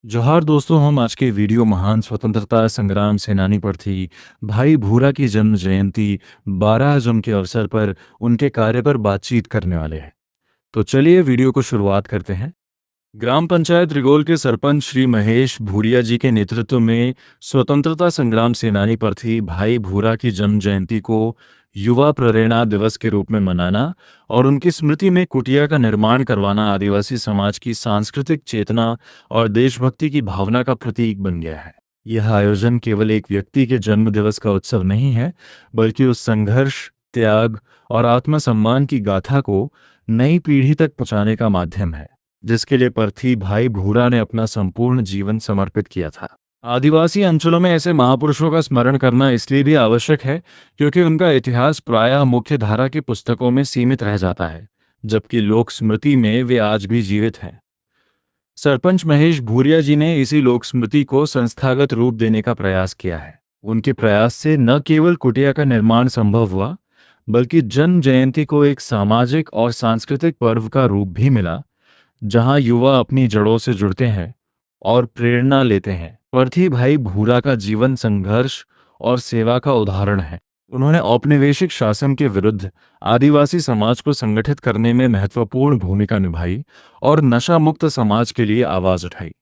जोहार दोस्तों, हम आज के वीडियो महान स्वतंत्रता संग्राम सेनानी पर थी भाई भूरा की जन्म जयंती 12 जून के अवसर पर उनके कार्य पर बातचीत करने वाले हैं। तो चलिए वीडियो को शुरुआत करते हैं। ग्राम पंचायत रिगोल के सरपंच श्री महेश भूरिया जी के नेतृत्व में स्वतंत्रता संग्राम सेनानी पर थी भाई भूरा की जन्म जयंती को युवा प्रेरणा दिवस के रूप में मनाना और उनकी स्मृति में कुटिया का निर्माण करवाना आदिवासी समाज की सांस्कृतिक चेतना और देशभक्ति की भावना का प्रतीक बन गया है। यह आयोजन केवल एक व्यक्ति के जन्म दिवस का उत्सव नहीं है, बल्कि उस संघर्ष, त्याग और आत्मसम्मान की गाथा को नई पीढ़ी तक पहुंचाने का माध्यम है, जिसके लिए पर्थी भाई भूरा ने अपना संपूर्ण जीवन समर्पित किया था। आदिवासी अंचलों में ऐसे महापुरुषों का स्मरण करना इसलिए भी आवश्यक है क्योंकि उनका इतिहास प्रायः मुख्य धारा की पुस्तकों में सीमित रह जाता है, जबकि लोक स्मृति में वे आज भी जीवित हैं। सरपंच महेश भूरिया जी ने इसी लोक स्मृति को संस्थागत रूप देने का प्रयास किया है। उनके प्रयास से न केवल कुटिया का निर्माण संभव हुआ, बल्कि जन्म जयंती को एक सामाजिक और सांस्कृतिक पर्व का रूप भी मिला, जहां युवा अपनी जड़ों से जुड़ते हैं और प्रेरणा लेते हैं। पर्थी भाई भूरा का जीवन संघर्ष और सेवा का उदाहरण है। उन्होंने औपनिवेशिक शासन के विरुद्ध आदिवासी समाज को संगठित करने में महत्वपूर्ण भूमिका निभाई और नशा मुक्त समाज के लिए आवाज उठाई।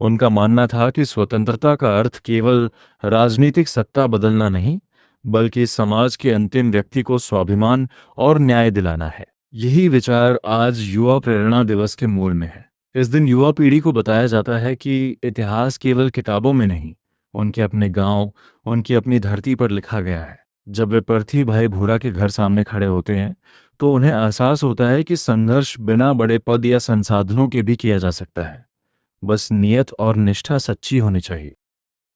उनका मानना था कि स्वतंत्रता का अर्थ केवल राजनीतिक सत्ता बदलना नहीं, बल्कि समाज के अंतिम व्यक्ति को स्वाभिमान और न्याय दिलाना है। यही विचार आज युवा प्रेरणा दिवस के मूल में है। इस दिन युवा पीढ़ी को बताया जाता है कि इतिहास केवल किताबों में नहीं, उनके अपने गांव, उनकी अपनी धरती पर लिखा गया है। जब वे पर्थी भाई भूरा के घर सामने खड़े होते हैं, तो उन्हें एहसास होता है कि संघर्ष बिना बड़े पद या संसाधनों के भी किया जा सकता है, बस नियत और निष्ठा सच्ची होनी चाहिए।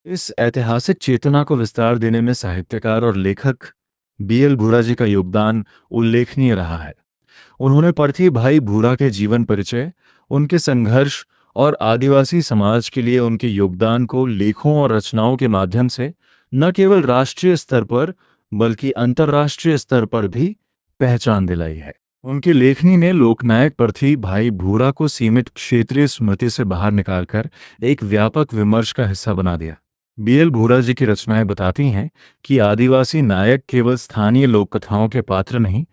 इस ऐतिहासिक चेतना को विस्तार देने में साहित्यकार और लेखक बीएल भूरा जी का योगदान उल्लेखनीय रहा है। उन्होंने पर्थी भाई भूरा के जीवन परिचय, उनके संघर्ष और आदिवासी समाज के लिए उनके योगदान को लेखों और रचनाओं के माध्यम से न केवल राष्ट्रीय स्तर पर बल्कि अंतर्राष्ट्रीय स्तर पर भी पहचान दिलाई है। उनकी लेखनी ने लोकनायक पर्थी भाई भूरा को सीमित क्षेत्रीय स्मृति से बाहर निकालकर एक व्यापक विमर्श का हिस्सा बना दिया। बीएल भूरा जी की रचनाएं बताती हैं कि आदिवासी नायक केवल स्थानीय लोक कथाओं के पात्र नहीं,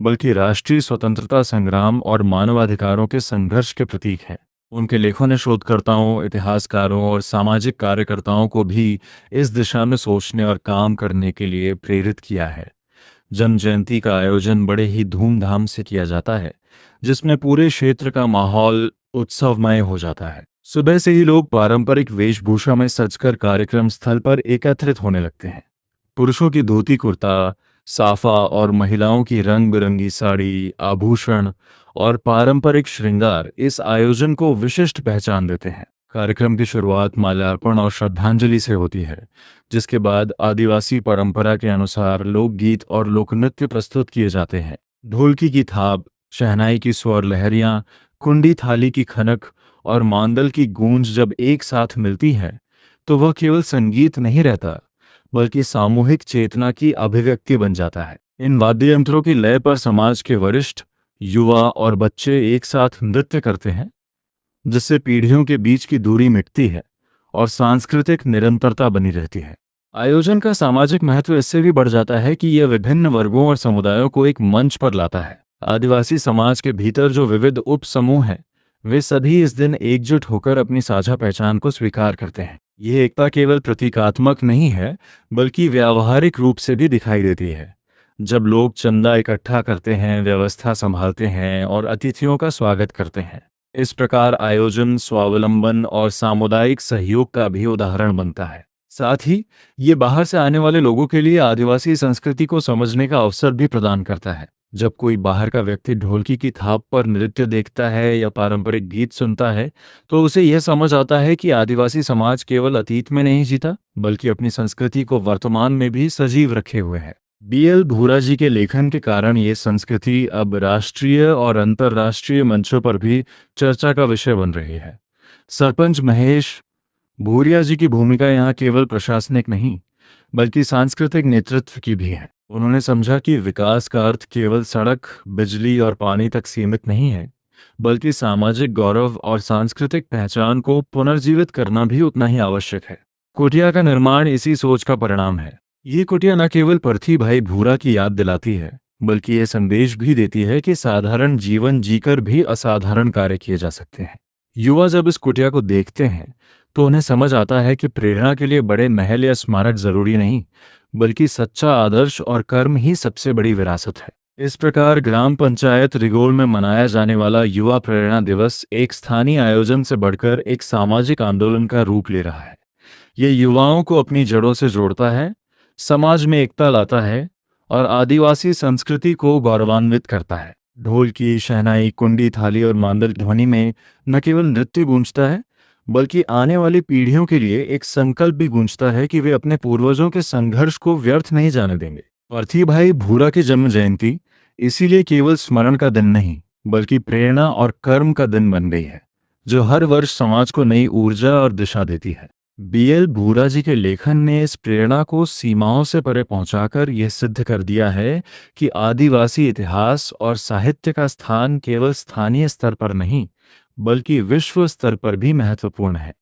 बल्कि राष्ट्रीय स्वतंत्रता संग्राम और मानवाधिकारों के संघर्ष के प्रतीक हैं। उनके लेखों ने शोधकर्ताओं, इतिहासकारों और सामाजिक कार्यकर्ताओं को भी इस दिशा में सोचने और काम करने के लिए प्रेरित किया है। जन्म जयंती का आयोजन बड़े ही धूमधाम से किया जाता है, जिसमें पूरे क्षेत्र का माहौल उत्सवमय हो जाता है। सुबह से ही लोग पारंपरिक वेशभूषा में सजकर कार्यक्रम स्थल पर एकत्रित होने लगते हैं। पुरुषों की धोती कुर्ता, साफा और महिलाओं की रंग बिरंगी साड़ी, आभूषण और पारंपरिक श्रृंगार इस आयोजन को विशिष्ट पहचान देते हैं। कार्यक्रम की शुरुआत माल्यार्पण और श्रद्धांजलि से होती है, जिसके बाद आदिवासी परंपरा के अनुसार लोकगीत और लोकनृत्य प्रस्तुत किए जाते हैं। ढोलकी की थाप, शहनाई की स्वर लहरियां, कुंडी थाली की खनक और मांदल की गूंज जब एक साथ मिलती है, तो वह केवल संगीत नहीं रहता, बल्कि सामूहिक चेतना की अभिव्यक्ति बन जाता है। इन वाद्य यंत्रों की लय पर समाज के वरिष्ठ, युवा और बच्चे एक साथ नृत्य करते हैं, जिससे पीढ़ियों के बीच की दूरी मिटती है और सांस्कृतिक निरंतरता बनी रहती है। आयोजन का सामाजिक महत्व इससे भी बढ़ जाता है कि यह विभिन्न वर्गों और समुदायों को एक मंच पर लाता है। आदिवासी समाज के भीतर जो विविध उप समूह हैं, वे सभी इस दिन एकजुट होकर अपनी साझा पहचान को स्वीकार करते हैं। यह एकता केवल प्रतीकात्मक नहीं है, बल्कि व्यावहारिक रूप से भी दिखाई देती है। जब लोग चंदा इकट्ठा करते हैं, व्यवस्था संभालते हैं और अतिथियों का स्वागत करते हैं, इस प्रकार आयोजन स्वावलंबन और सामुदायिक सहयोग का भी उदाहरण बनता है। साथ ही ये बाहर से आने वाले लोगों के लिए आदिवासी संस्कृति को समझने का अवसर भी प्रदान करता है। जब कोई बाहर का व्यक्ति ढोलकी की थाप पर नृत्य देखता है या पारंपरिक गीत सुनता है, तो उसे यह समझ आता है कि आदिवासी समाज केवल अतीत में नहीं जीता, बल्कि अपनी संस्कृति को वर्तमान में भी सजीव रखे हुए है। बीएल भूरा जी के लेखन के कारण ये संस्कृति अब राष्ट्रीय और अंतर्राष्ट्रीय मंचों पर भी चर्चा का विषय बन रही है। सरपंच महेश भूरिया जी की भूमिका यहाँ केवल प्रशासनिक नहीं, बल्कि सांस्कृतिक नेतृत्व की भी है। उन्होंने समझा कि विकास का अर्थ केवल सड़क, बिजली और पानी तक सीमित नहीं है, बल्कि सामाजिक गौरव और सांस्कृतिक पहचान को पुनर्जीवित करना भी उतना ही आवश्यक है। कुटिया का निर्माण इसी सोच का परिणाम है। ये कुटिया न केवल पर्थी भाई भूरा की याद दिलाती है, बल्कि ये संदेश भी देती है कि साधारण जीवन जीकर भी असाधारण कार्य किए जा सकते हैं। युवा जब इस कुटिया को देखते हैं तो उन्हें समझ आता है कि प्रेरणा के लिए बड़े महल या स्मारक जरूरी नहीं, बल्कि सच्चा आदर्श और कर्म ही सबसे बड़ी विरासत है। इस प्रकार ग्राम पंचायत रिगोल में मनाया जाने वाला युवा प्रेरणा दिवस एक स्थानीय आयोजन से बढ़कर एक सामाजिक आंदोलन का रूप ले रहा है। ये युवाओं को अपनी जड़ों से जोड़ता है, समाज में एकता लाता है और आदिवासी संस्कृति को गौरवान्वित करता है। ढोल की शहनाई, कुंडी थाली और मांदल ध्वनि में न केवल नृत्य गूंजता है, बल्कि आने वाली पीढ़ियों के लिए एक संकल्प भी गूंजता है कि वे अपने पूर्वजों के संघर्ष को व्यर्थ नहीं जाने देंगे। पार्थी भाई भूरा की जन्म जयंती इसीलिए केवल स्मरण का दिन नहीं, बल्कि प्रेरणा और कर्म का दिन बन गई है, जो हर वर्ष समाज को नई ऊर्जा और दिशा देती है। बीएल भूरा जी के लेखन ने इस प्रेरणा को सीमाओं से परे पहुंचाकर यह सिद्ध कर दिया है कि आदिवासी इतिहास और साहित्य का स्थान केवल स्थानीय स्तर पर नहीं, बल्कि विश्व स्तर पर भी महत्वपूर्ण है।